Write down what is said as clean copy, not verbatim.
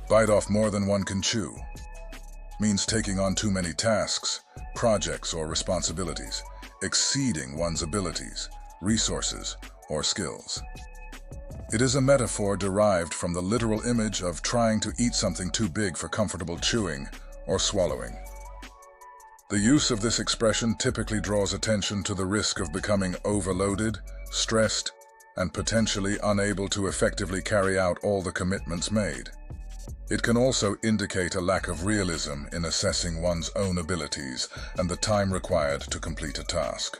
Bite off more than one can chew means taking on too many tasks, projects, or responsibilities, exceeding one's abilities, resources, or skills. It is a metaphor derived from the literal image of trying to eat something too big for comfortable chewing or swallowing. The use of this expression typically draws attention to the risk of becoming overloaded, stressed, and potentially unable to effectively carry out all the commitments made. It can also indicate a lack of realism in assessing one's own abilities and the time required to complete a task.